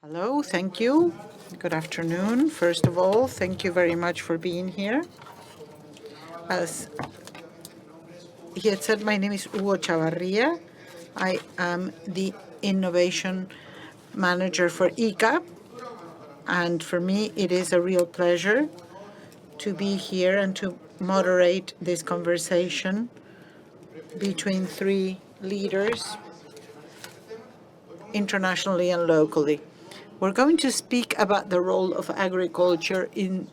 Hello, thank you. Good afternoon. First of all, thank you very much for being here. As he had said, my name is Hugo Chavarria. I am the Innovation Manager for IICA, and for me it is a real pleasure to be here and to moderate this conversation between three leaders, internationally and locally. We're going to speak about the role of agriculture in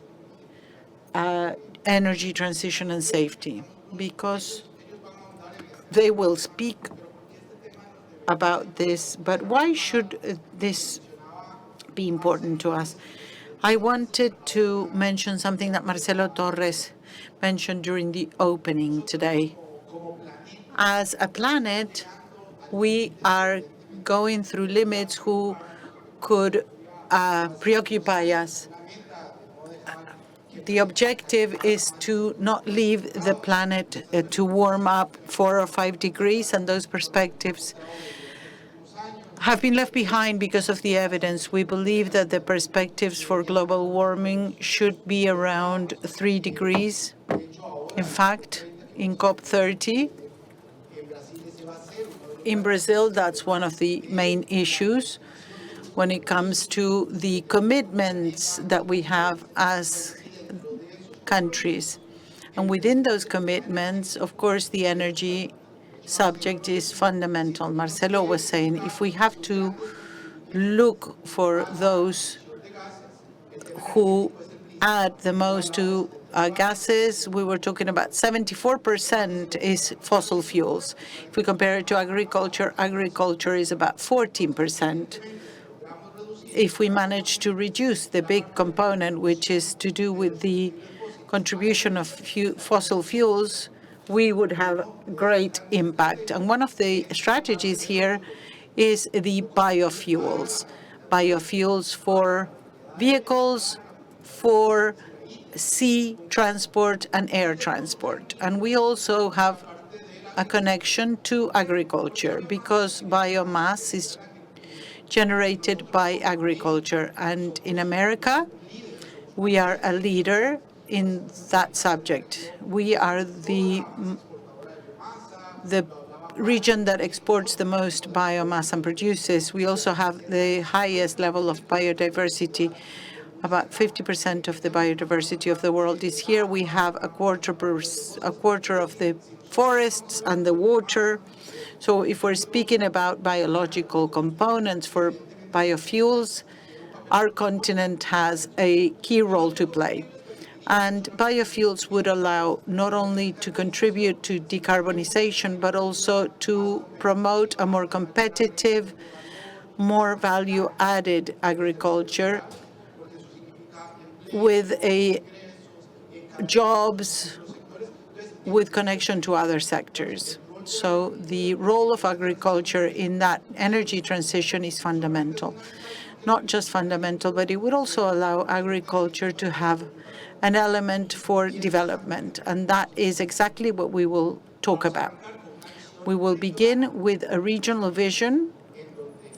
energy transition and safety, because they will speak about this. But why should this be important to us? I wanted to mention something that Marcelo Torres mentioned during the opening today. As a planet, we are going through limits who could preoccupy us. The objective is to not leave the planet to warm up 4 or 5 degrees, and those perspectives have been left behind because of the evidence. We believe that the perspectives for global warming should be around 3 degrees. In fact, in COP30, in Brazil, that's one of the main issues when it comes to the commitments that we have as countries. And within those commitments, of course, the energy subject is fundamental. Marcelo was saying if we have to look for those who add the most to gases, we were talking about 74% is fossil fuels. If we compare it to agriculture, agriculture is about 14%. If we manage to reduce the big component, which is to do with the contribution of fossil fuels, we would have great impact. And one of the strategies here is the biofuels. Biofuels for vehicles, for sea transport and air transport. And we also have a connection to agriculture because biomass is generated by agriculture. And in America, we are a leader in that subject. We are the region that exports the most biomass and produces. We also have the highest level of biodiversity. About 50% of the biodiversity of the world is here. We have a quarter of the forests and the water. So if we're speaking about biological components for biofuels, our continent has a key role to play. And biofuels would allow not only to contribute to decarbonization, but also to promote a more competitive, more value-added agriculture with jobs with connection to other sectors. So the role of agriculture in that energy transition is fundamental. Not just fundamental, but it would also allow agriculture to have an element for development. And that is exactly what we will talk about. We will begin with a regional vision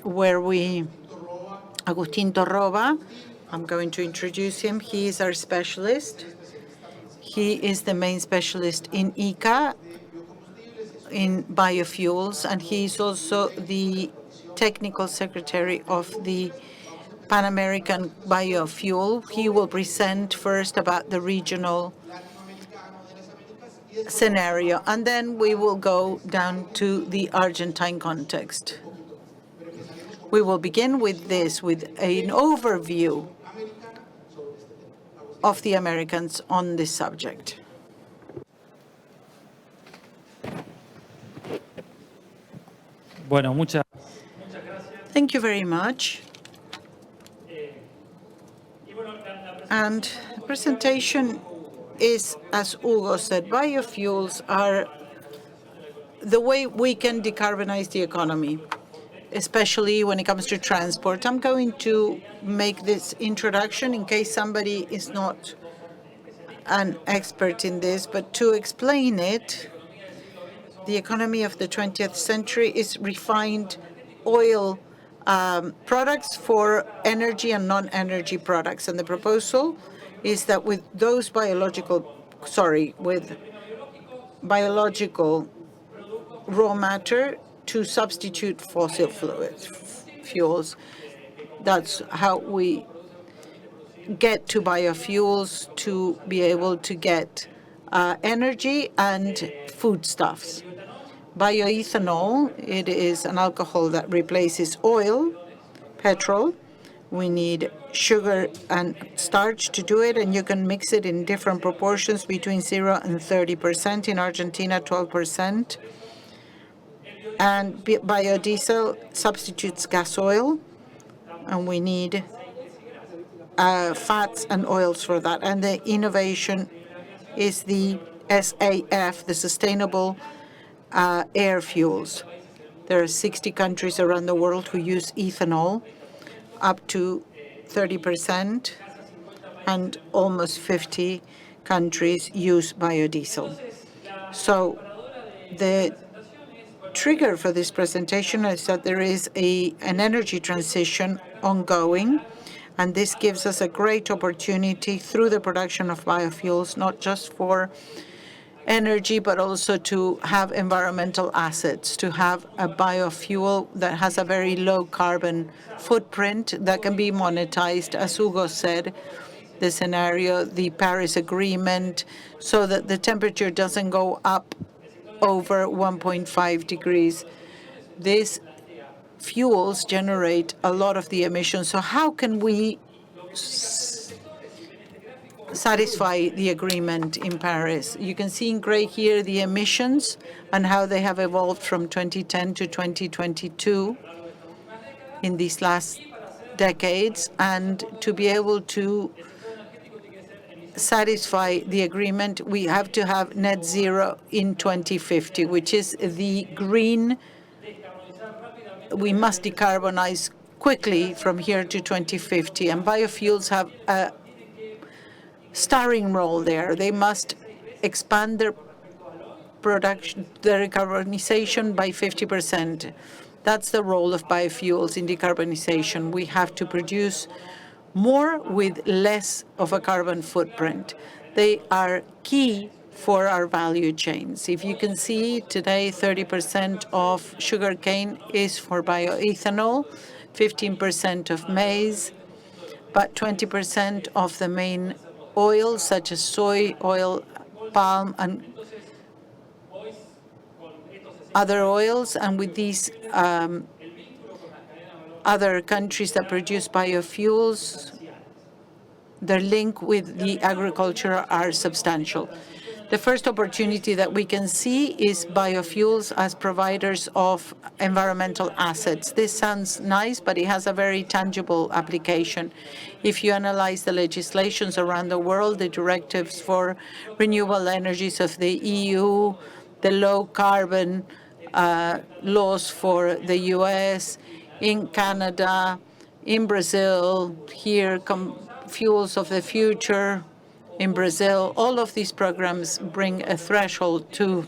where Agustín Torroba, I'm going to introduce him. He is our specialist. He is the main specialist in IICA, in biofuels, and he's also the technical secretary of the Pan American Biofuel. He will present first about the regional scenario, and then we will go down to the Argentine context. We will begin with this, with an overview of the Americans on this subject. Thank you very much. And the presentation is, as Hugo said, biofuels are the way we can decarbonize the economy, especially when it comes to transport. I'm going to make this introduction in case somebody is not an expert in this, but to explain it, the economy of the 20th century is refined oil products for energy and non-energy products. And the proposal is that with those biological raw matter to substitute fossil fuels. That's how we get to biofuels, to be able to get energy and foodstuffs. Bioethanol, it is an alcohol that replaces oil, petrol. We need sugar and starch to do it, and you can mix it in different proportions between 0 and 30%. In Argentina, 12%. And biodiesel substitutes gas oil, and we need fats and oils for that. And the innovation is the SAF, the sustainable air fuels. There are 60 countries around the world who use ethanol, up to 30%, and almost 50 countries use biodiesel. So the trigger for this presentation is that there is an energy transition ongoing, and this gives us a great opportunity through the production of biofuels, not just for energy, but also to have environmental assets, to have a biofuel that has a very low carbon footprint that can be monetized, as Hugo said, the scenario, the Paris Agreement, so that the temperature doesn't go up over 1.5 degrees. These fuels generate a lot of the emissions. So how can we satisfy the agreement in Paris? You can see in gray here the emissions and how they have evolved from 2010 to 2022 in these last decades. And to be able to satisfy the agreement, we have to have net zero in 2050, which is the green. We must decarbonize quickly from here to 2050, and biofuels have a starring role there. They must expand their production, their decarbonization by 50%. That's the role of biofuels in decarbonization. We have to produce more with less of a carbon footprint. They are key for our value chains. If you can see today, 30% of sugarcane is for bioethanol, 15% of maize, but 20% of the main oils such as soy oil, palm, and other oils. And with these other countries that produce biofuels, their link with the agriculture are substantial. The first opportunity that we can see is biofuels as providers of environmental assets. This sounds nice, but it has a very tangible application. If you analyze the legislations around the world, the directives for renewable energies of the EU, the low carbon laws for the US, in Canada, in Brazil, here fuels of the future, in Brazil, all of these programs bring a threshold to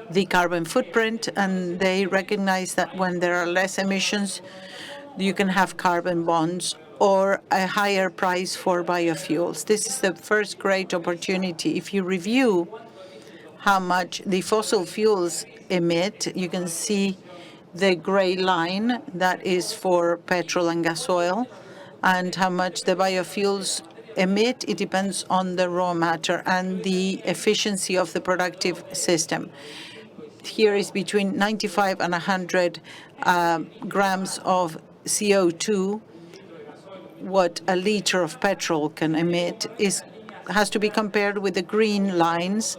the carbon footprint, and they recognize that when there are less emissions, you can have carbon bonds or a higher price for biofuels. This is the first great opportunity. If you review how much the fossil fuels emit, you can see the gray line that is for petrol and gas oil, and how much the biofuels emit. It depends on the raw matter and the efficiency of the productive system. Here is between 95 and 100 grams of CO2. What a liter of petrol can emit has to be compared with the green lines,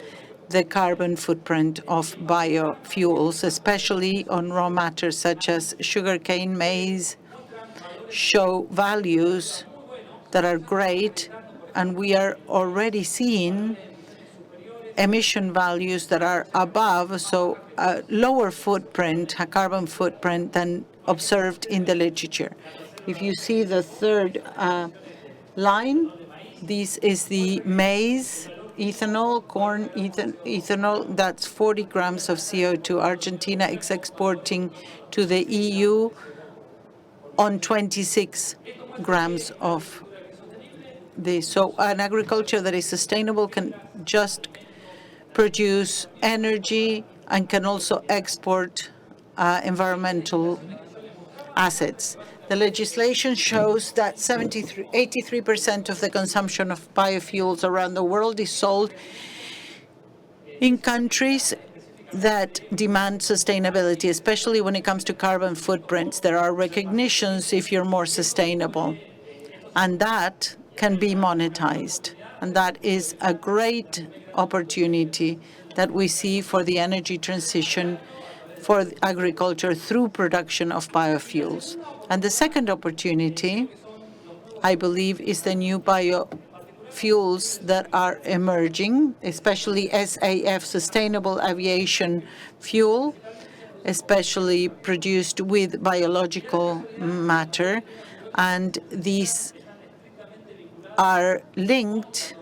the carbon footprint of biofuels, especially on raw matters such as sugarcane, maize, show values that are great, and we are already seeing emission values that are above, so a lower footprint, a carbon footprint than observed in the literature. If you see the third line, this is the maize ethanol, corn ethanol, that's 40 grams of CO2. Argentina is exporting to the EU on 26 grams of this. So an agriculture that is sustainable can just produce energy and can also export environmental assets. The legislation shows that 83% of the consumption of biofuels around the world is sold in countries that demand sustainability, especially when it comes to carbon footprints. There are recognitions if you're more sustainable, and that can be monetized. And that is a great opportunity that we see for the energy transition for agriculture through production of biofuels. And the second opportunity, I believe, is the new biofuels that are emerging, especially SAF, sustainable aviation fuel, especially produced with biological matter. And these are linked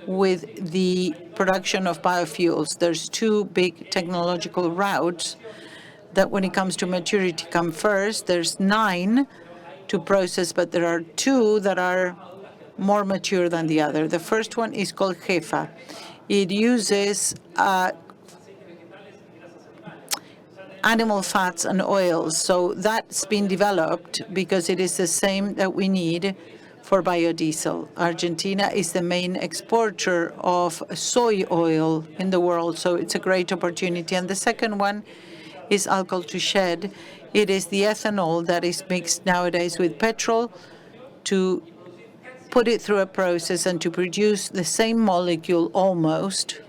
with the production of biofuels. There's two big technological routes that when it comes to maturity come first. There's 9 to process, but there are 2 that are more mature than the other. The first one is called JEFA. It uses animal fats and oils. So that's been developed because it is the same that we need for biodiesel. Argentina is the main exporter of soy oil in the world, so it's a great opportunity. And the second one is alcohol to shed. It is the ethanol that is mixed nowadays with petrol to put it through a process and to produce the same molecule almost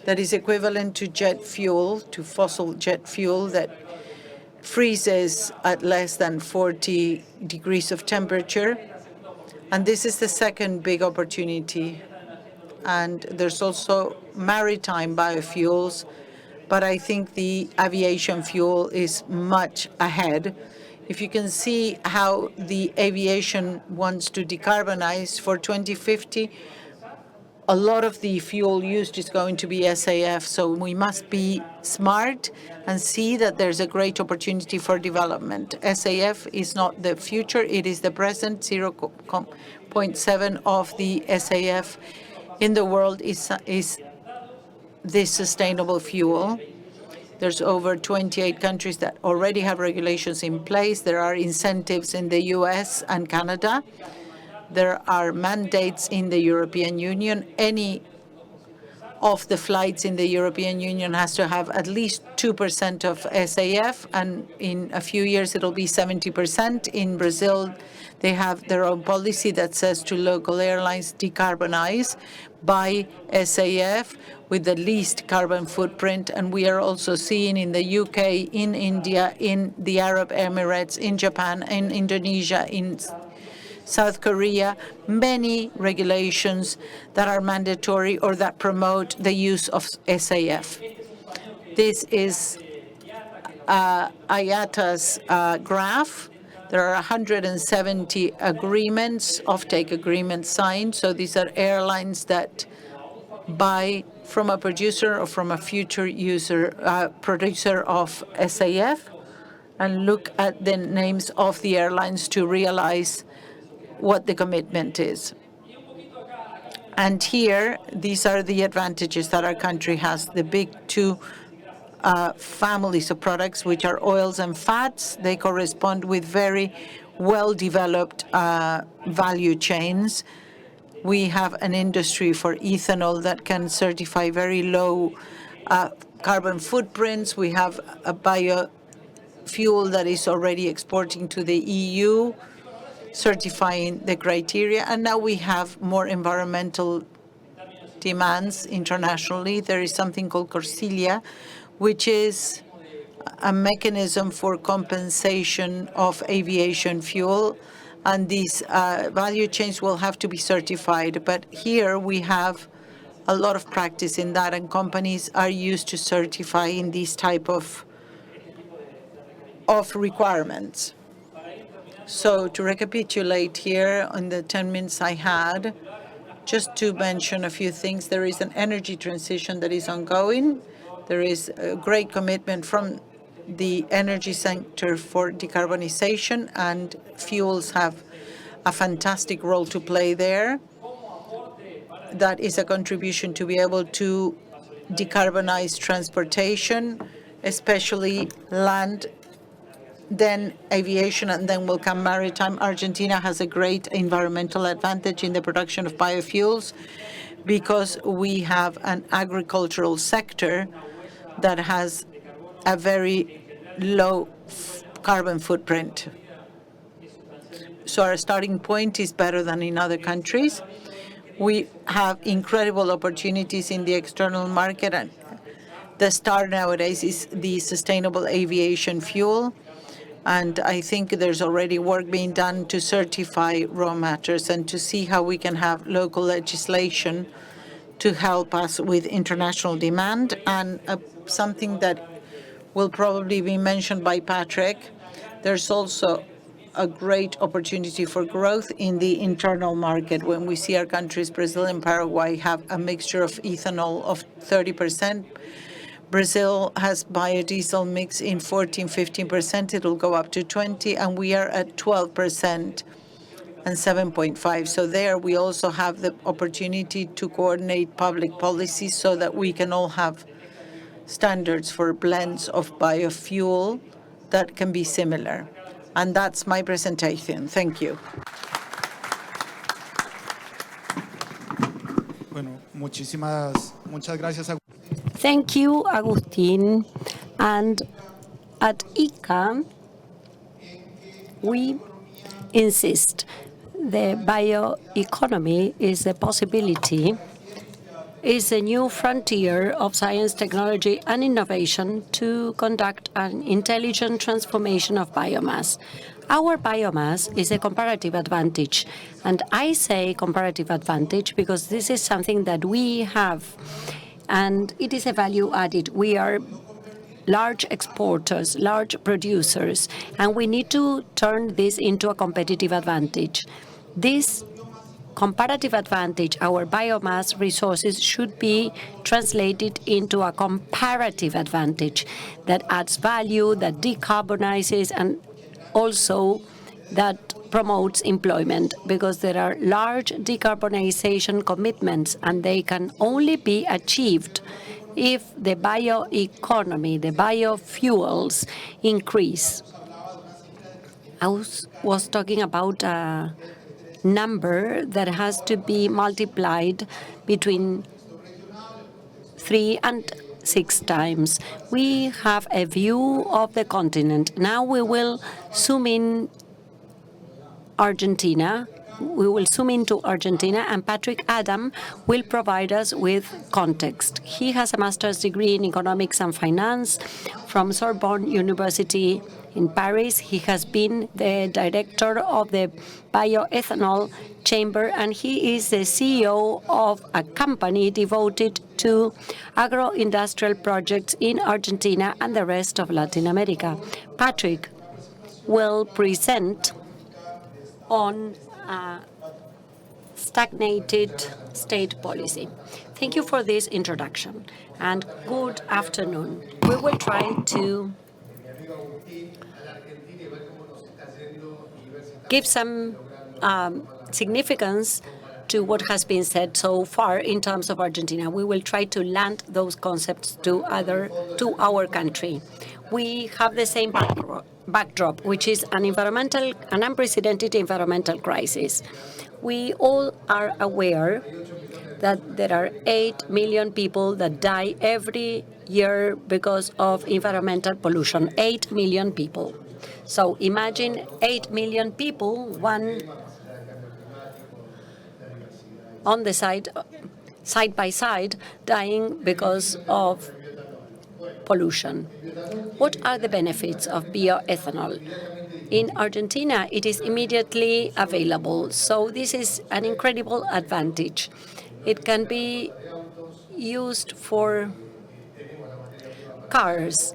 that is equivalent to jet fuel, to fossil jet fuel that freezes at less than 40 degrees of temperature. And this is the second big opportunity. And there's also maritime biofuels, but I think the aviation fuel is much ahead. If you can see how the aviation wants to decarbonize for 2050, a lot of the fuel used is going to be SAF, so we must be smart and see that there's a great opportunity for development. SAF is not the future, it is the present. 0.7 of the SAF in the world is this sustainable fuel. There's over 28 countries that already have regulations in place. There are incentives in the US and Canada. There are mandates in the European Union. Any of the flights in the European Union has to have at least 2% of SAF, and in a few years it'll be 70%. In Brazil, they have their own policy that says to local airlines decarbonize by SAF with the least carbon footprint. And we are also seeing in the UK, in India, in the Arab Emirates, in Japan, in Indonesia, in South Korea, many regulations that are mandatory or that promote the use of SAF. This is IATA's graph. There are 170 agreements, offtake agreements signed. So these are airlines that buy from a producer or from a future producer of SAF, and look at the names of the airlines to realize what the commitment is. And here, these are the advantages that our country has. The big 2 families of products, which are oils and fats. They correspond with very well-developed value chains. We have an industry for ethanol that can certify very low carbon footprints. We have a biofuel that is already exporting to the EU, certifying the criteria. And now we have more environmental demands internationally. There is something called Corsilia, which is a mechanism for compensation of aviation fuel. And these value chains will have to be certified. But here we have a lot of practice in that, and companies are used to certifying these type of requirements. So to recapitulate here on the 10 minutes I had, just to mention a few things, there is an energy transition that is ongoing. There is a great commitment from the energy sector for decarbonization, and fuels have a fantastic role to play there. That is a contribution to be able to decarbonize transportation, especially land, then aviation, and then will come maritime. Argentina has a great environmental advantage in the production of biofuels because we have an agricultural sector that has a very low carbon footprint. So our starting point is better than in other countries. We have incredible opportunities in the external market, and the star nowadays is the sustainable aviation fuel. And I think there's already work being done to certify raw matters and to see how we can have local legislation to help us with international demand. And something that will probably be mentioned by Patrick, there's also a great opportunity for growth in the internal market. When we see our countries, Brazil and Paraguay, have a mixture of ethanol of 30%. Brazil has biodiesel mix in 14-15%. It'll go up to 20%, and we are at 12% and 7.5%. So there we also have the opportunity to coordinate public policy so that we can all have standards for blends of biofuel that can be similar. And that's my presentation. Thank you. Bueno, muchas gracias. Thank you, Agustin. And at IICA, we insist the bioeconomy is a possibility, is a new frontier of science, technology, and innovation to conduct an intelligent transformation of biomass. Our biomass is a comparative advantage, and I say comparative advantage because this is something that we have, and it is a value added. We are large exporters, large producers, and we need to turn this into a competitive advantage. This comparative advantage, our biomass resources, should be translated into a comparative advantage that adds value, that decarbonizes, and also that promotes employment, because there are large decarbonization commitments, and they can only be achieved if the bioeconomy, the biofuels, increase. I was talking about a number that has to be multiplied between 3 and 6 times. We have a view of the continent. Now we will zoom in Argentina. We will zoom into Argentina, and Patrick Adam will provide us with context. He has a master's degree in economics and finance from Sorbonne University in Paris. He has been the director of the bioethanol chamber, and he is the CEO of a company devoted to agro-industrial projects in Argentina and the rest of Latin America. Patrick will present on stagnated state policy. Thank you for this introduction, and good afternoon. We will try to give some significance to what has been said so far in terms of Argentina. We will try to land those concepts to our country. We have the same backdrop, which is an unprecedented environmental crisis. We all are aware that there are 8 million people that die every year because of environmental pollution. 8 million people. So imagine 8 million people, one on the side by side, dying because of pollution. What are the benefits of bioethanol? In Argentina, it is immediately available, so this is an incredible advantage. It can be used for cars.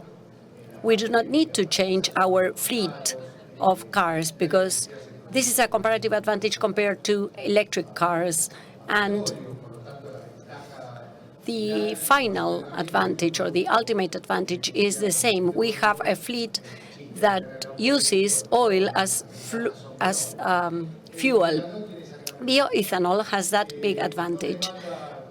We do not need to change our fleet of cars because this is a comparative advantage compared to electric cars. And the final advantage or the ultimate advantage is the same. We have a fleet that uses oil as fuel. Bioethanol has that big advantage.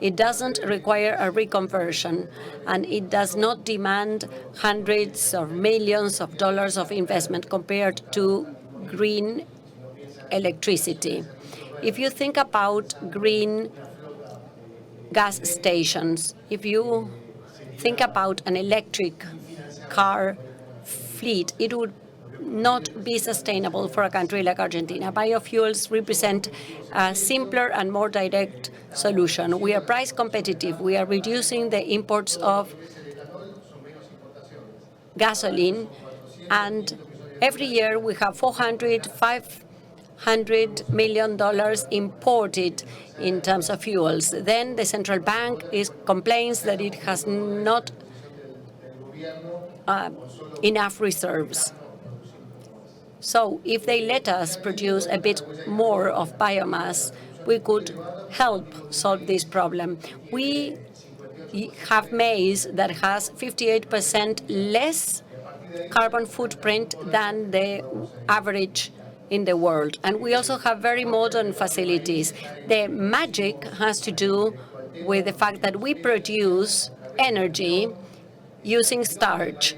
It doesn't require a reconversion, and it does not demand hundreds of millions of dollars of investment compared to green electricity. If you think about green gas stations, if you think about an electric car fleet, it would not be sustainable for a country like Argentina. Biofuels represent a simpler and more direct solution. We are price competitive. We are reducing the imports of gasoline, and every year we have $500 million imported in terms of fuels. Then the central bank complains that it has not enough reserves. So if they let us produce a bit more of biomass, we could help solve this problem. We have maize that has 58% less carbon footprint than the average in the world. And we also have very modern facilities. The magic has to do with the fact that we produce energy using starch.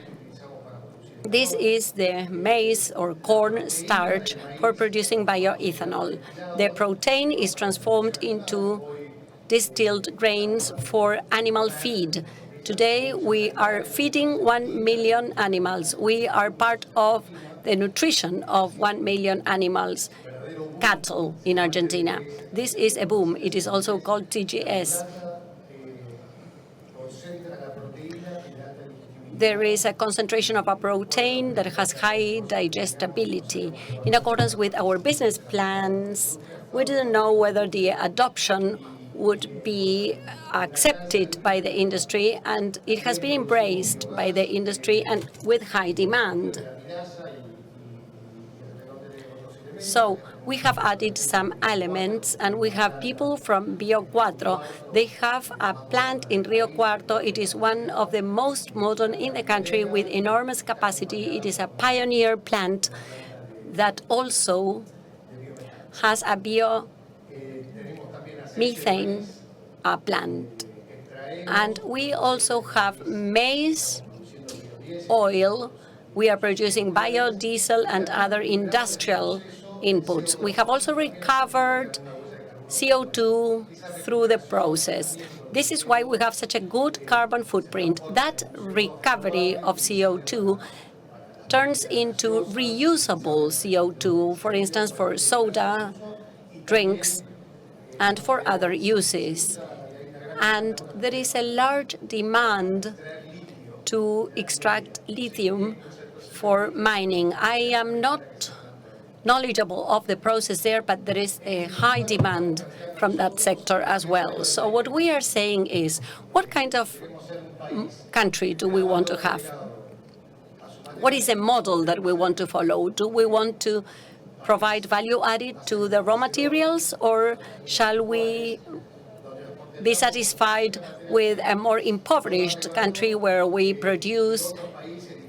This is the maize or corn starch for producing bioethanol. The protein is transformed into distilled grains for animal feed. Today, we are feeding 1 million animals. We are part of the nutrition of 1 million animals, cattle in Argentina. This is a boom. It is also called TGS. There is a concentration of a protein that has high digestibility. In accordance with our business plans, we didn't know whether the adoption would be accepted by the industry, and it has been embraced by the industry and with high demand. So we have added some elements, and we have people from Bio Cuatro. They have a plant in Rio Cuarto. It is one of the most modern in the country with enormous capacity. It is a pioneer plant that also has a biomethane plant. And we also have maize oil. We are producing biodiesel and other industrial inputs. We have also recovered CO2 through the process. This is why we have such a good carbon footprint. That recovery of CO2 turns into reusable CO2, for instance, for soda, drinks, and for other uses. And there is a large demand to extract lithium for mining. I am not knowledgeable of the process there, but there is a high demand from that sector as well. So what we are saying is, what kind of country do we want to have? What is the model that we want to follow? Do we want to provide value added to the raw materials, or shall we be satisfied with a more impoverished country where we produce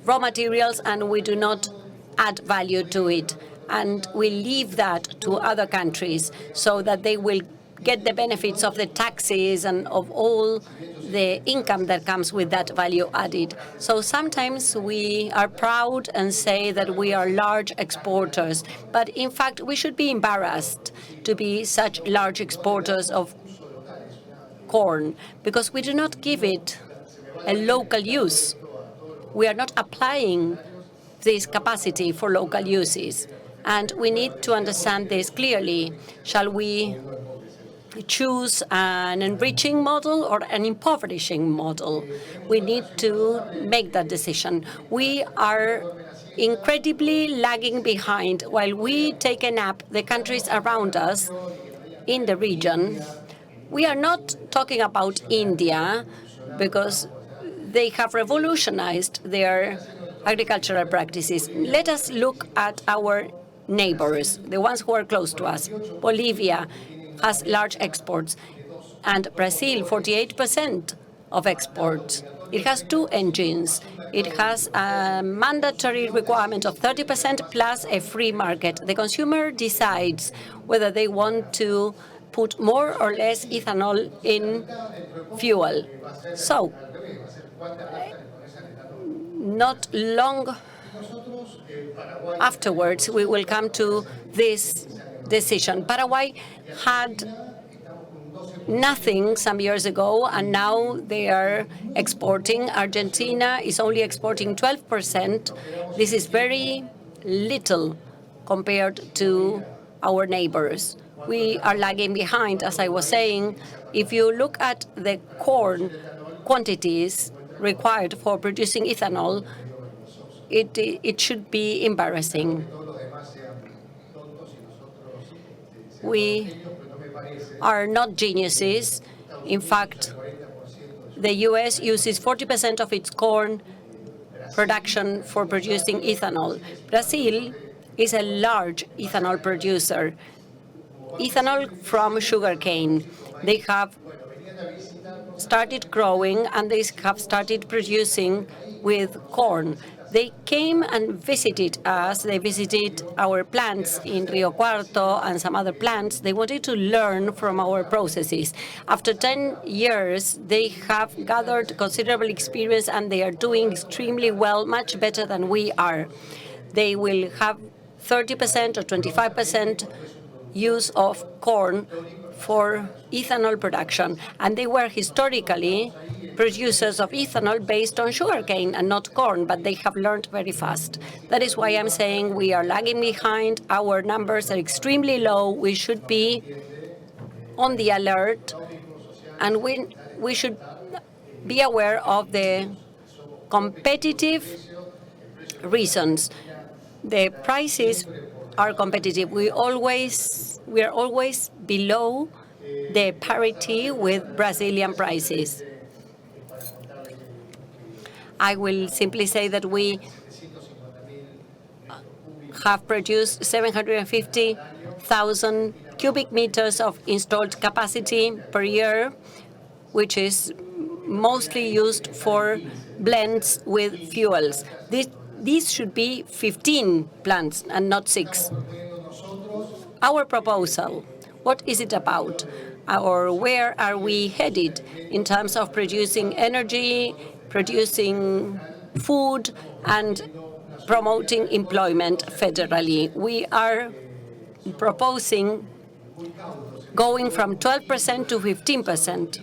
raw materials and we do not add value to it, and we leave that to other countries so that they will get the benefits of the taxes and of all the income that comes with that value added? So sometimes we are proud and say that we are large exporters, but in fact we should be embarrassed to be such large exporters of corn, because we do not give it a local use. We are not applying this capacity for local uses. And we need to understand this clearly. Shall we choose an enriching model or an impoverishing model? We need to make that decision. We are incredibly lagging behind. While we take a nap, the countries around us in the region, we are not talking about India, because they have revolutionized their agricultural practices. Let us look at our neighbors, the ones who are close to us. Bolivia has large exports. and Brazil, 48% of exports. It has 2 engines. It has a mandatory requirement of 30% plus a free market. The consumer decides whether they want to put more or less ethanol in fuel. So, not long afterwards, we will come to this decision. Paraguay had nothing some years ago, and now they are exporting. Argentina is only exporting 12%. This is very little compared to our neighbors. We are lagging behind, as I was saying. If you look at the corn quantities required for producing ethanol, it should be embarrassing. We are not geniuses. In fact, the U.S. uses 40% of its corn production for producing ethanol. Brazil is a large ethanol producer. Ethanol from sugarcane. They have started growing and they have started producing with corn. They came and visited us. They visited our plants in Rio Cuarto and some other plants. They wanted to learn from our processes. After 10 years, they have gathered considerable experience and they are doing extremely well, much better than we are. They will have 30% or 25% use of corn for ethanol production. And they were historically producers of ethanol based on sugarcane and not corn, but they have learned very fast. That is why I'm saying we are lagging behind. Our numbers are extremely low. We should be on the alert, and we should be aware of the competitive reasons. The prices are competitive. We are always below the parity with Brazilian prices. I will simply say that we have produced 750,000 cubic meters of installed capacity per year, which is mostly used for blends with fuels. These should be 15 plants and not 6. Our proposal, what is it about? Or where are we headed in terms of producing energy, producing food, and promoting employment federally? We are proposing going from 12% to 15%.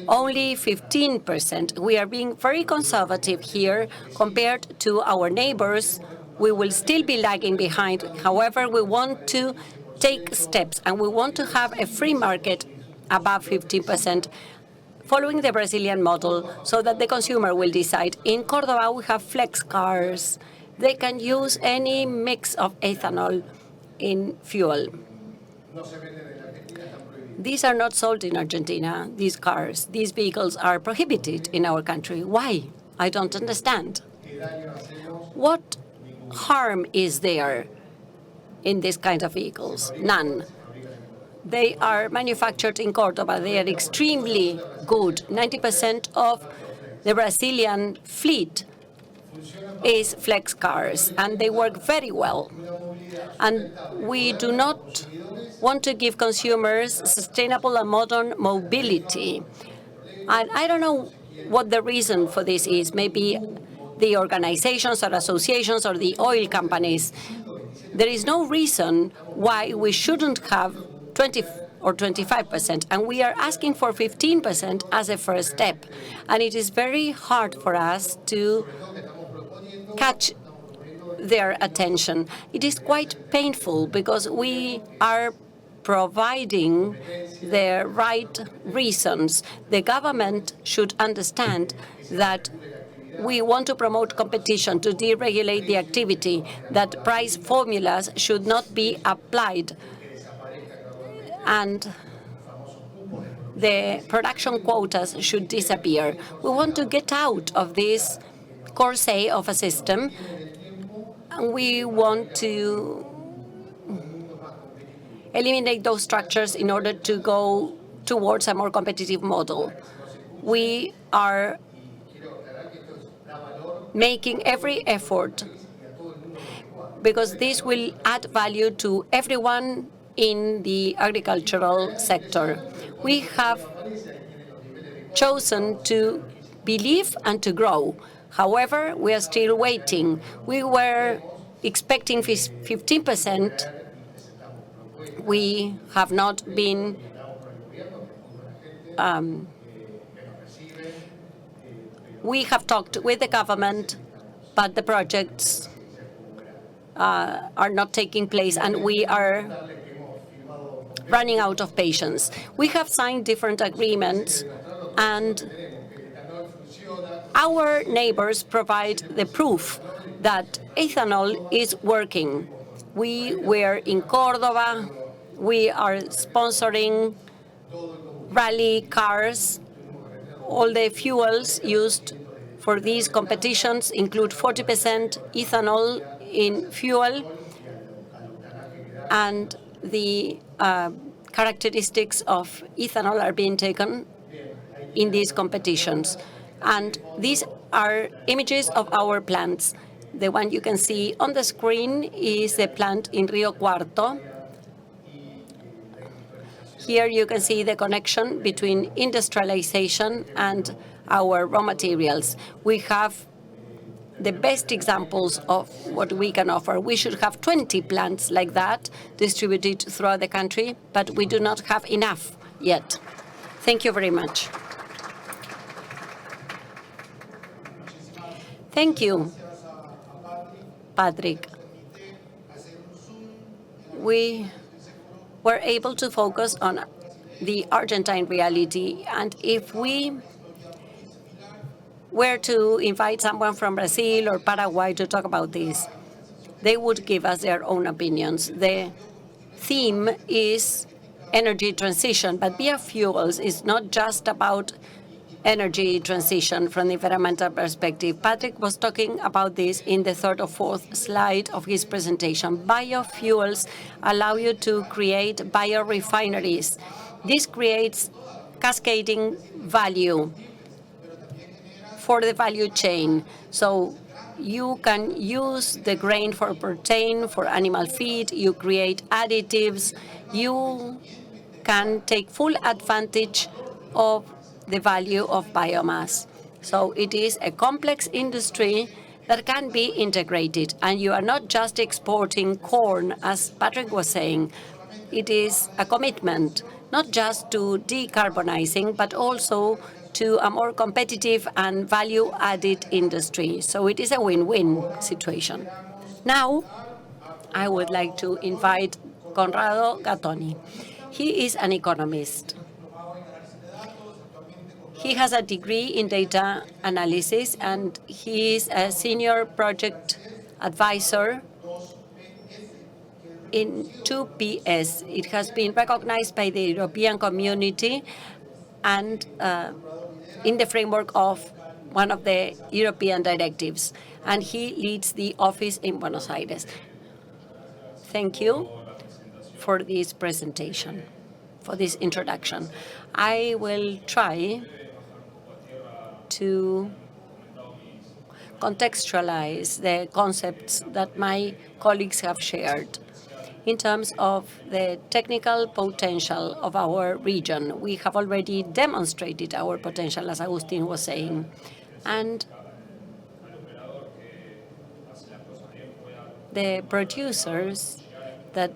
Only 15%. We are being very conservative here compared to our neighbors. We will still be lagging behind. However, we want to take steps, and we want to have a free market above 15%, following the Brazilian model, so that the consumer will decide. In Córdoba, we have flex cars. They can use any mix of ethanol in fuel. These are not sold in Argentina, these cars. These vehicles are prohibited in our country. Why? I don't understand. What harm is there in this kind of vehicles? None. They are manufactured in Córdoba. They are extremely good. 90% of the Brazilian fleet is flex cars, and they work very well. And we do not want to give consumers sustainable and modern mobility. And I don't know what the reason for this is. Maybe the organizations or associations or the oil companies. There is no reason why we shouldn't have 20 or 25%, and we are asking for 15% as a first step. And it is very hard for us to catch their attention. It is quite painful because we are providing the right reasons. The government should understand that we want to promote competition, to deregulate the activity, that price formulas should not be applied, and the production quotas should disappear. We want to get out of this corset of a system, and we want to eliminate those structures in order to go towards a more competitive model. We are making every effort because this will add value to everyone in the agricultural sector. We have chosen to believe and to grow. However, we are still waiting. We were expecting 15%. We have not been we have talked with the government, but the projects are not taking place, and we are running out of patience. We have signed different agreements, and our neighbors provide the proof that ethanol is working. We were in Córdoba. We are sponsoring rally cars. All the fuels used for these competitions include 40% ethanol in fuel, and the characteristics of ethanol are being taken in these competitions. And these are images of our plants. The one you can see on the screen is the plant in Rio Cuarto. Here you can see the connection between industrialization and our raw materials. We have the best examples of what we can offer. We should have 20 plants like that distributed throughout the country, but we do not have enough yet. Thank you very much. Thank you, Patrick. We were able to focus on the Argentine reality, and if we were to invite someone from Brazil or Paraguay to talk about this, they would give us their own opinions. The theme is energy transition, but biofuels is not just about energy transition from the environmental perspective. Patrick was talking about this in the third or fourth slide of his presentation. Biofuels allow you to create biorefineries. This creates cascading value for the value chain. So you can use the grain for protein, for animal feed, you create additives, you can take full advantage of the value of biomass. So it is a complex industry that can be integrated. And you are not just exporting corn, as Patrick was saying. It is a commitment, not just to decarbonizing, but also to a more competitive and value-added industry. So it is a win-win situation. Now, I would like to invite Conrado Gattoni. He is an economist. He has a degree in data analysis, and he is a senior project advisor in 2PS. It has been recognized by the European community and in the framework of one of the European directives, and he leads the office in Buenos Aires. Thank you for this presentation, for this introduction. I will try to contextualize the concepts that my colleagues have shared in terms of the technical potential of our region. We have already demonstrated our potential, as Agustin was saying, and the producers that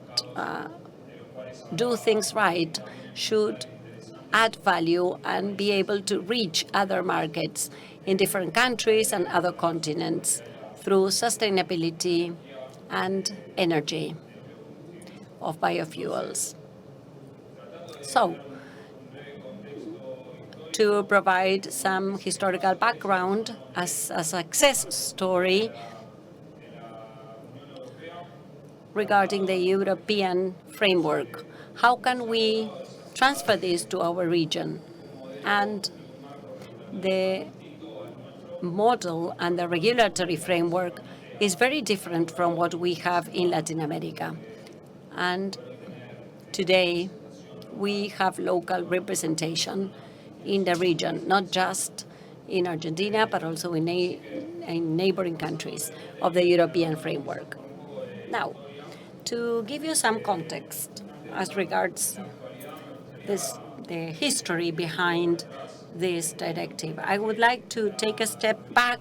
do things right should add value and be able to reach other markets in different countries and other continents through sustainability and energy of biofuels. So, to provide some historical background as a success story regarding the European framework, how can we transfer this to our region? And the model and the regulatory framework is very different from what we have in Latin America. And today, we have local representation in the region, not just in Argentina, but also in neighboring countries of the European framework. Now, to give you some context as regards the history behind this directive, I would like to take a step back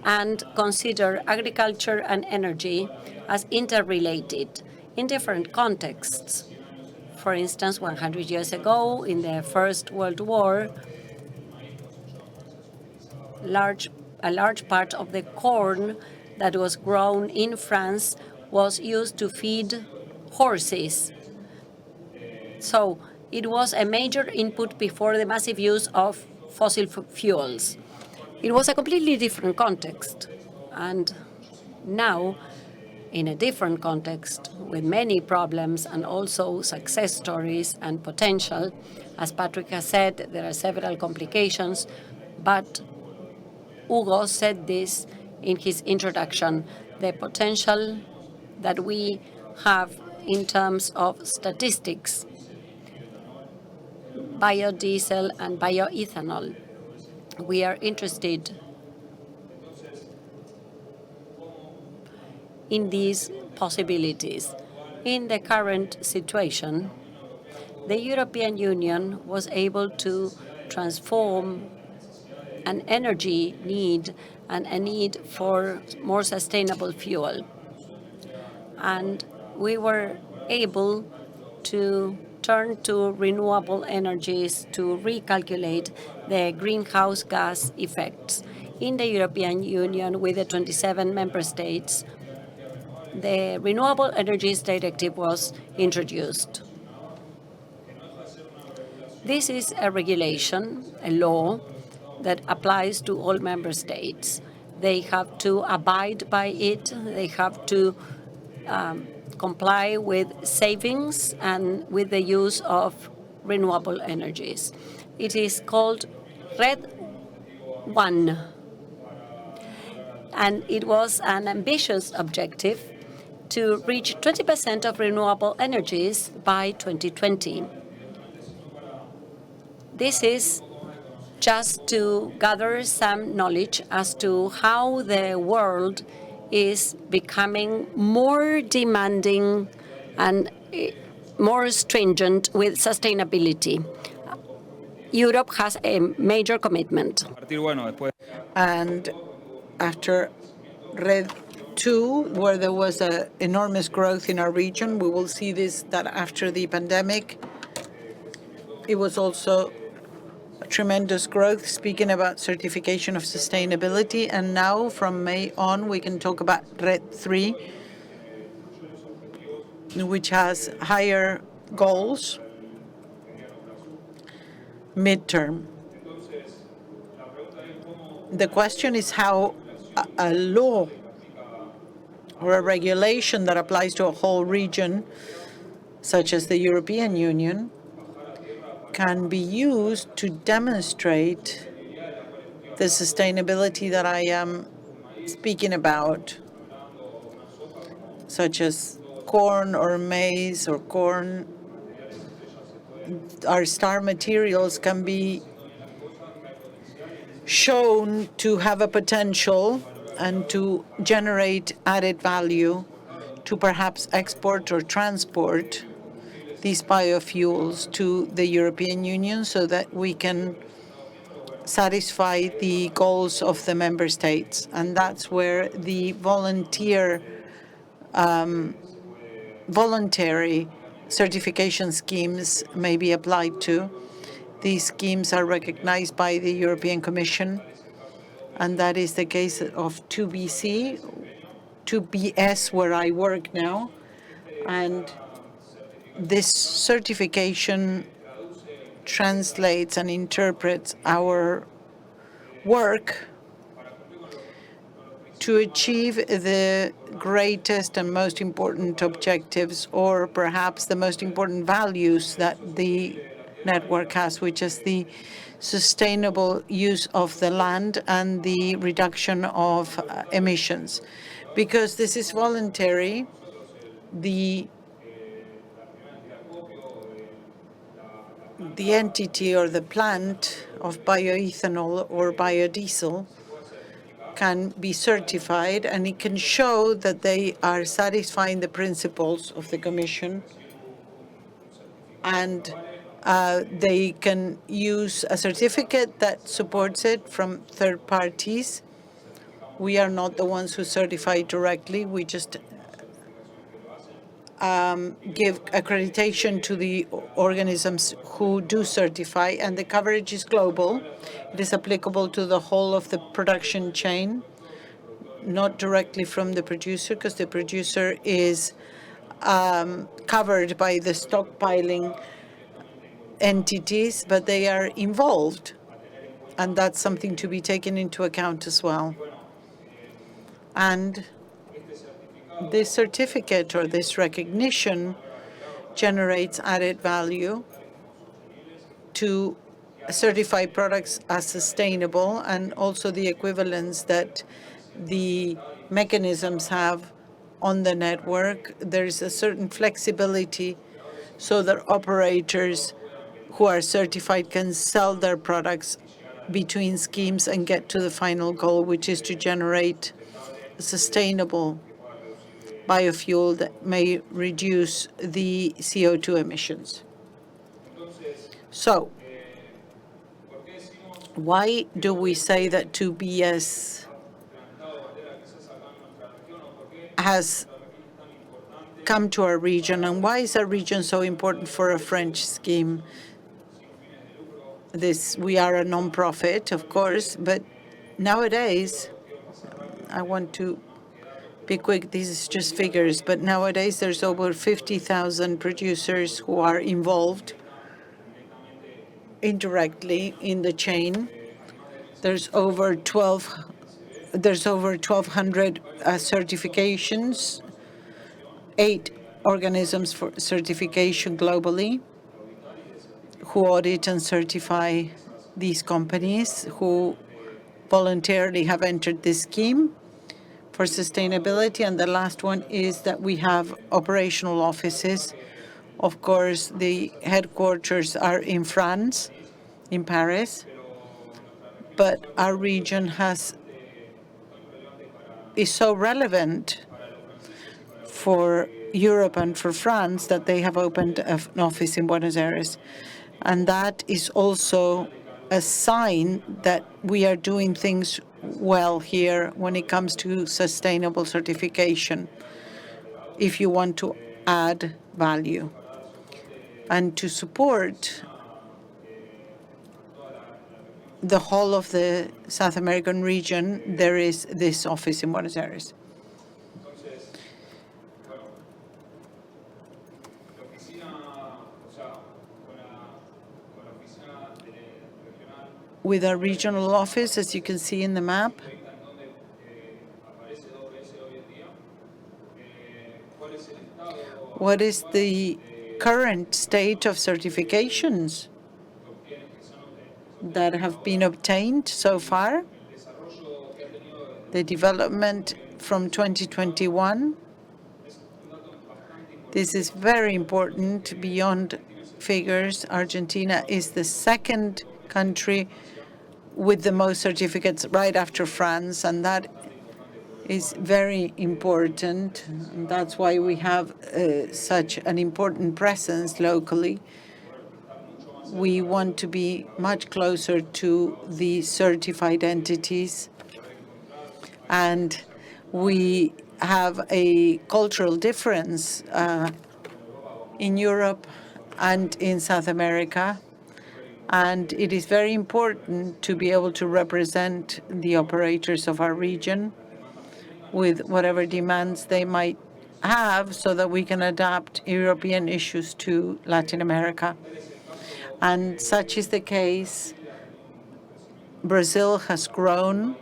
and consider agriculture and energy as interrelated in different contexts. For instance, 100 years ago, in the First World War, a large part of the corn that was grown in France was used to feed horses. So it was a major input before the massive use of fossil fuels. It was a completely different context. And now, in a different context, with many problems and also success stories and potential, as Patrick has said, there are several complications, but Hugo said this in his introduction, the potential that we have in terms of statistics, biodiesel and bioethanol. We are interested in these possibilities. In the current situation, the European Union was able to transform an energy need and a need for more sustainable fuel. And we were able to turn to renewable energies to recalculate the greenhouse gas effects. In the European Union, with the 27 member states, the Renewable Energies Directive was introduced. This is a regulation, a law, that applies to all member states. They have to abide by it. They have to comply with savings and with the use of renewable energies. It is called RED 1. And it was an ambitious objective to reach 20% of renewable energies by 2020. This is just to gather some knowledge as to how the world is becoming more demanding and more stringent with sustainability. Europe has a major commitment. And after RED 2, where there was an enormous growth in our region, we will see that after the pandemic, it was also tremendous growth, speaking about certification of sustainability. And now, from May on, we can talk about RED 3, which has higher goals midterm. The question is how a law or a regulation that applies to a whole region, such as the European Union, can be used to demonstrate the sustainability that I am speaking about, such as corn or maize or corn. Our star materials can be shown to have a potential and to generate added value to perhaps export or transport these biofuels to the European Union so that we can satisfy the goals of the member states. And that's where the voluntary certification schemes may be applied to. These schemes are recognized by the European Commission, and that is the case of 2BC, 2BS, where I work now. And this certification translates and interprets our work to achieve the greatest and most important objectives, or perhaps the most important values that the network has, which is the sustainable use of the land and the reduction of emissions. Because this is voluntary, the the entity or the plant of bioethanol or biodiesel can be certified, and it can show that they are satisfying the principles of the Commission, and they can use a certificate that supports it from third parties. We are not the ones who certify directly. We just give accreditation to the organisms who do certify, and the coverage is global. It is applicable to the whole of the production chain, not directly from the producer, because the producer is covered by the stockpiling entities, but they are involved, and that's something to be taken into account as well. And this certificate or this recognition generates added value to certify products as sustainable, and also the equivalence that the mechanisms have on the network. There's a certain flexibility so that operators who are certified can sell their products between schemes and get to the final goal, which is to generate a sustainable biofuel that may reduce the CO2 emissions. So, why do we say that 2BS has come to our region, and why is our region so important for a French scheme? We are a non-profit, of course, but nowadays, I want to be quick, this is just figures, but nowadays there's over 50,000 producers who are involved indirectly in the chain. There's over 1,200 certifications, 8 organisms for certification globally who audit and certify these companies who voluntarily have entered this scheme for sustainability. And the last one is that we have operational offices. Of course, the headquarters are in France, in Paris, but our region is so relevant for Europe and for France that they have opened an office in Buenos Aires. And that is also a sign that we are doing things well here when it comes to sustainable certification, if you want to add value. And to support the whole of the South American region, there is this office in Buenos Aires. With our regional office, as you can see in the map, what is the current state of certifications that have been obtained so far? The development from 2021. This is very important beyond figures. Argentina is the second country with the most certificates right after France, and that is very important. And that's why we have such an important presence locally. We want to be much closer to the certified entities, and we have a cultural difference in Europe and in South America. And it is very important to be able to represent the operators of our region with whatever demands they might have, so that we can adapt European issues to Latin America. And such is the case. Brazil has grown.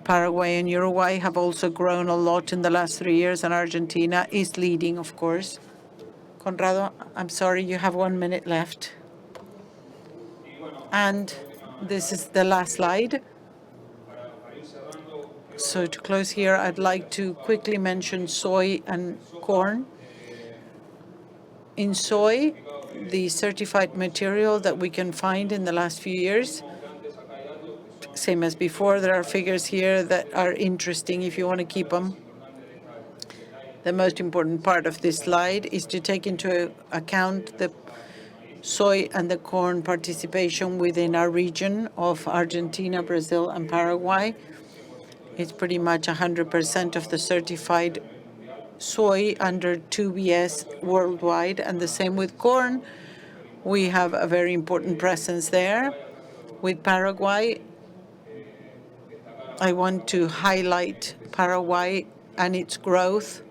Paraguay and Uruguay have also grown a lot in the last 3 years, and Argentina is leading, of course. Conrado, I'm sorry, you have 1 minute left. And this is the last slide. So to close here, I'd like to quickly mention soy and corn. In soy, the certified material that we can find in the last few years. Same as before, there are figures here that are interesting if you want to keep them. The most important part of this slide is to take into account the soy and the corn participation within our region of Argentina, Brazil, and Paraguay. It's pretty much 100% of the certified soy under 2BS worldwide, and the same with corn. We have a very important presence there. With Paraguay, I want to highlight Paraguay and its growth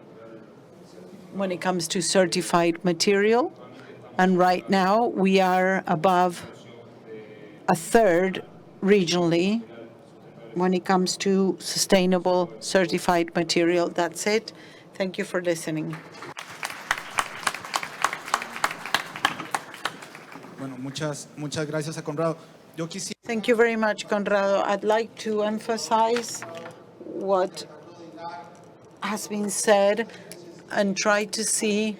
when it comes to certified material. And right now, we are above a third regionally when it comes to sustainable certified material. That's it. Thank you for listening. Bueno, muchas gracias a Conrado. Thank you very much, Conrado. I'd like to emphasize what has been said and try to see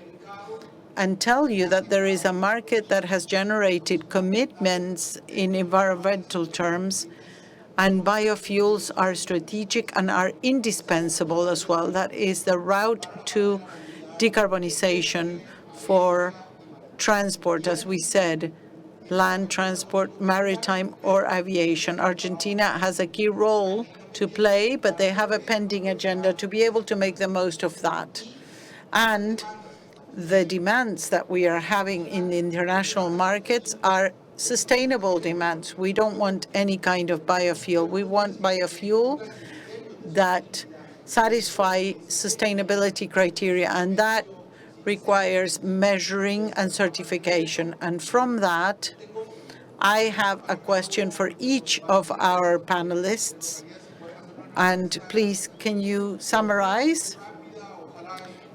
and tell you that there is a market that has generated commitments in environmental terms, and biofuels are strategic and are indispensable as well. That is the route to decarbonization for transport, as we said, land transport, maritime, or aviation. Argentina has a key role to play, but they have a pending agenda to be able to make the most of that. And the demands that we are having in the international markets are sustainable demands. We don't want any kind of biofuel. We want biofuel that satisfy sustainability criteria, and that requires measuring and certification. And from that, I have a question for each of our panelists. And please, can you summarize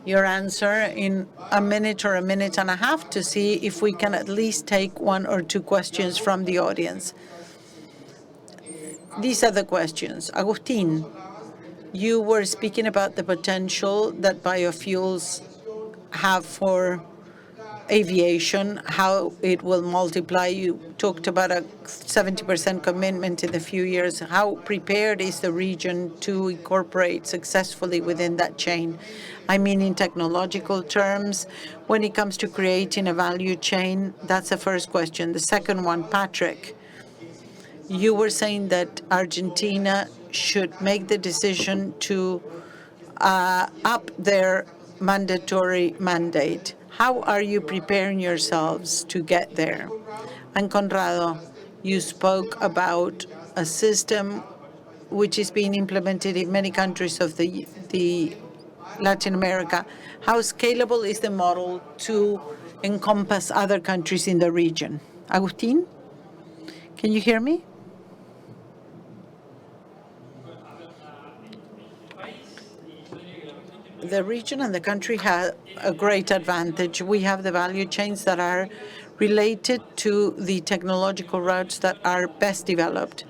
your answer in a minute or a minute and a half to see if we can at least take one or two questions from the audience? These are the questions. Agustin, you were speaking about the potential that biofuels have for aviation, how it will multiply. You talked about a 70% commitment in a few years. How prepared is the region to incorporate successfully within that chain? I mean, in technological terms, when it comes to creating a value chain, that's the first question. The second one, Patrick, you were saying that Argentina should make the decision to up their mandatory mandate. How are you preparing yourselves to get there? And Conrado, you spoke about a system which is being implemented in many countries of the Latin America. How scalable is the model to encompass other countries in the region? Agustin, can you hear me? The region and the country have a great advantage. We have the value chains that are related to the technological routes that are best developed,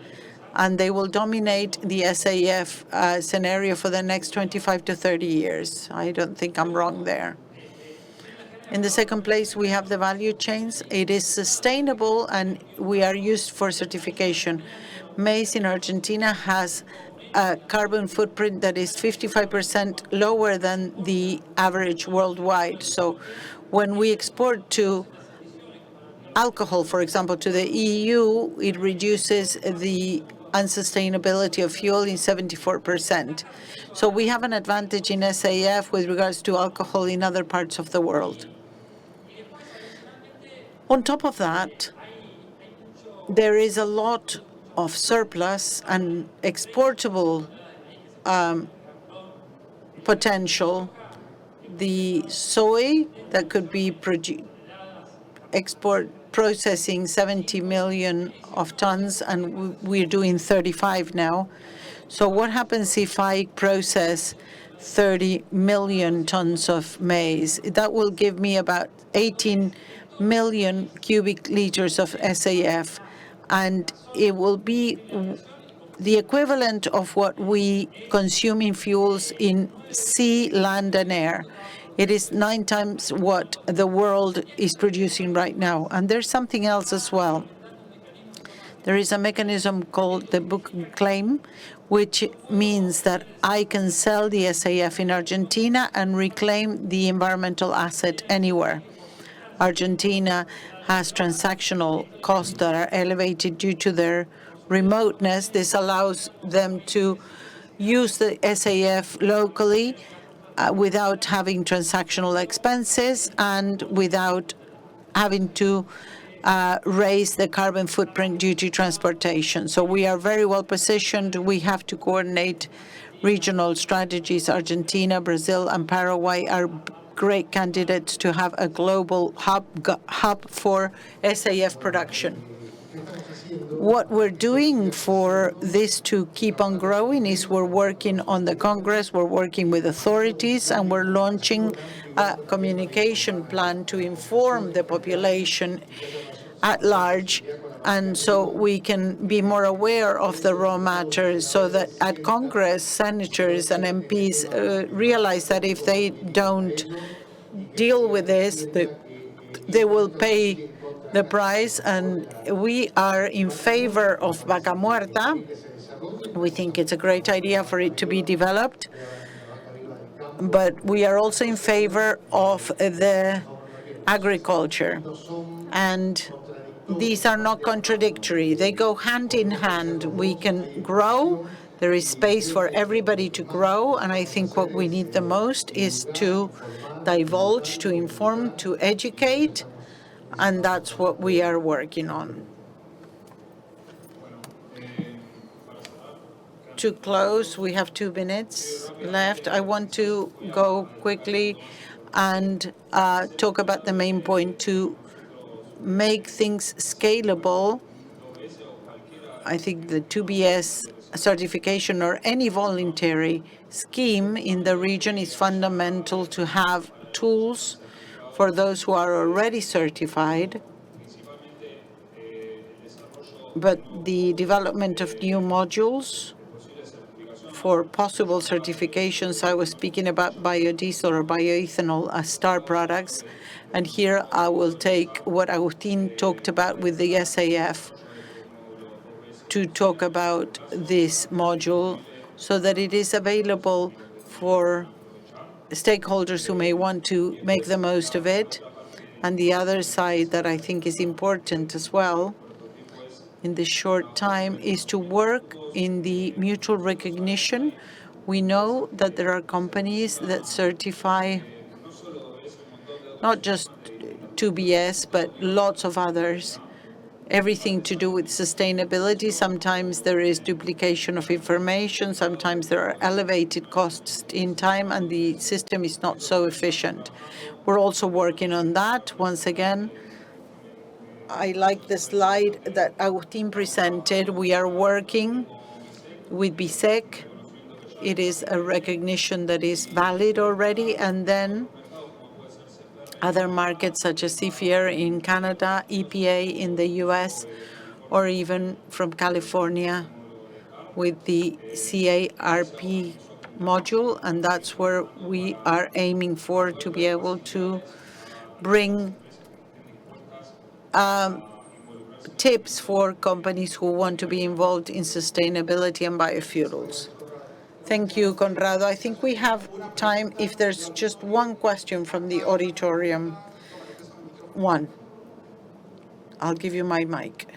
and they will dominate the SAF scenario for the next 25 to 30 years. I don't think I'm wrong there. In the second place, we have the value chains. It is sustainable, and we are used for certification. Maize in Argentina has a carbon footprint that is 55% lower than the average worldwide. So when we export to alcohol, for example, to the EU, it reduces the unsustainability of fuel in 74%. So we have an advantage in SAF with regards to alcohol in other parts of the world. On top of that, there is a lot of surplus and exportable potential. The soy that could be processing 70 million of tons, and we're doing 35 now. So what happens if I process 30 million tons of maize? That will give me about 18 million cubic liters of SAF, and it will be the equivalent of what we consume in fuels in sea, land, and air. It is 9 times what the world is producing right now. And there's something else as well. There is a mechanism called the book claim, which means that I can sell the SAF in Argentina and reclaim the environmental asset anywhere. Argentina has transactional costs that are elevated due to their remoteness. This allows them to use the SAF locally without having transactional expenses and without having to raise the carbon footprint due to transportation. So we are very well positioned. We have to coordinate regional strategies. Argentina, Brazil, and Paraguay are great candidates to have a global hub for SAF production. What we're doing for this to keep on growing is we're working on the Congress, we're working with authorities, and we're launching a communication plan to inform the population at large, and so we can be more aware of the raw matters, so that at Congress, senators and MPs realize that if they don't deal with this, they will pay the price. And we are in favor of Vaca Muerta. We think it's a great idea for it to be developed, but we are also in favor of the agriculture. And these are not contradictory. They go hand in hand. We can grow. There is space for everybody to grow. And I think what we need the most is to divulge, to inform, to educate. And that's what we are working on. To close, we have 2 minutes left. I want to go quickly and talk about the main point to make things scalable. I think the 2BS certification or any voluntary scheme in the region is fundamental to have tools for those who are already certified. But the development of new modules for possible certifications, I was speaking about biodiesel or bioethanol as star products. And here I will take what Agustin talked about with the SAF to talk about this module so that it is available for stakeholders who may want to make the most of it. And the other side that I think is important as well in this short time is to work in the mutual recognition. We know that there are companies that certify not just 2BS, but lots of others, everything to do with sustainability. Sometimes there is duplication of information. Sometimes there are elevated costs in time, and the system is not so efficient. We're also working on that. Once again, I like the slide that Agustin presented. We are working with BISEC. It is a recognition that is valid already, and then other markets such as CFIR in Canada, EPA in the US, or even from California with the CARP module. And that's where we are aiming for, to be able to bring tips for companies who want to be involved in sustainability and biofuels. Thank you, Conrado. I think we have time if there's just one question from the auditorium. One. I'll give you my mic.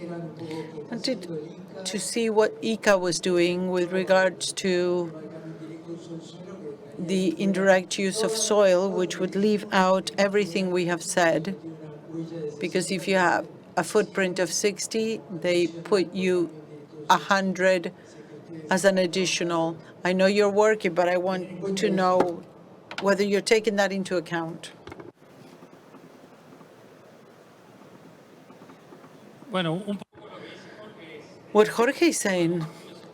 I wanted to see what IICA was doing with regards to the indirect use of soil, which would leave out everything we have said, because if you have a footprint of 60, they put you 100 as an additional. I know you're working, but I want to know whether you're taking that into account. What Jorge is saying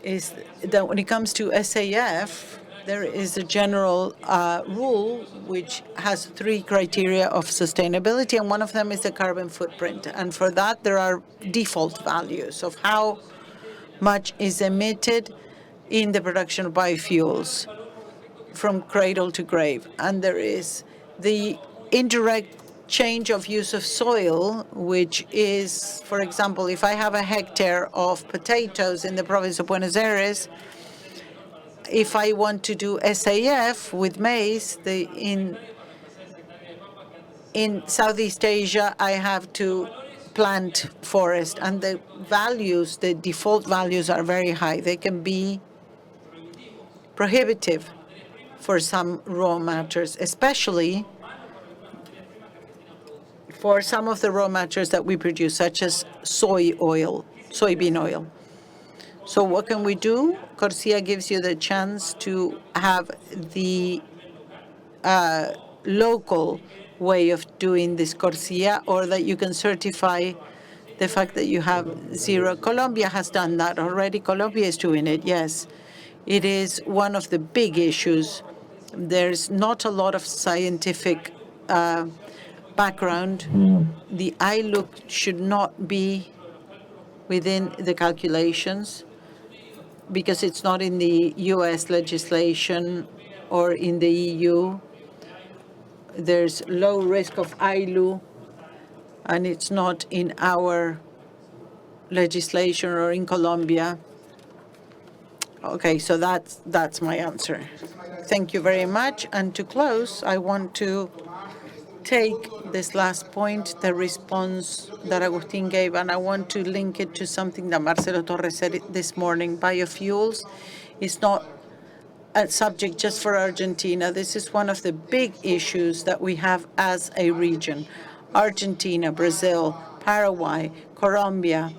is that when it comes to SAF, there is a general rule which has 3 criteria of sustainability, and one of them is the carbon footprint. And for that, there are default values of how much is emitted in the production of biofuels from cradle to grave. And there is the indirect change of use of soil, which is, for example, if I have a hectare of potatoes in the province of Buenos Aires, if I want to do SAF with maize, in Southeast Asia, I have to plant forest, and the values, the default values are very high. They can be prohibitive for some raw matters, especially for some of the raw matters that we produce, such as soybean oil. So what can we do? CORSIA gives you the chance to have the local way of doing this CORSIA, or that you can certify the fact that you have zero. Colombia has done that already. Colombia is doing it, yes. It is one of the big issues. There's not a lot of scientific background. The ILUC should not be within the calculations because it's not in the U.S. legislation or in the EU. There's low risk of ILU, and it's not in our legislation or in Colombia. Okay, so that's my answer. Thank you very much. And to close, I want to take this last point, the response that Agustin gave, and I want to link it to something that Marcelo Torres said this morning. Biofuels is not a subject just for Argentina. This is one of the big issues that we have as a region. Argentina, Brazil, Paraguay, Colombia,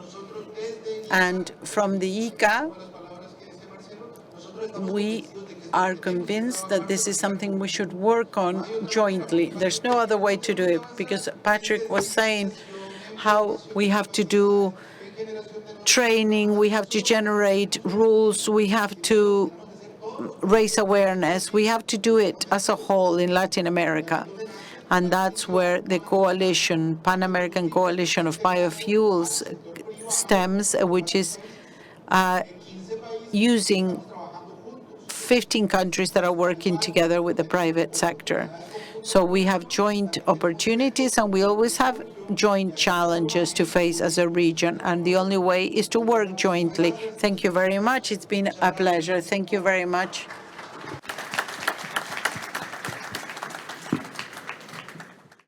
and from the IICA, we are convinced that this is something we should work on jointly. There's no other way to do it, because Patrick was saying how we have to do training, we have to generate rules, we have to raise awareness. We have to do it as a whole in Latin America. And that's where the coalition, Pan-American Coalition of Biofuels, stems, which is using 15 countries that are working together with the private sector. So we have joint opportunities, and we always have joint challenges to face as a region, and the only way is to work jointly. Thank you very much. It's been a pleasure. Thank you very much.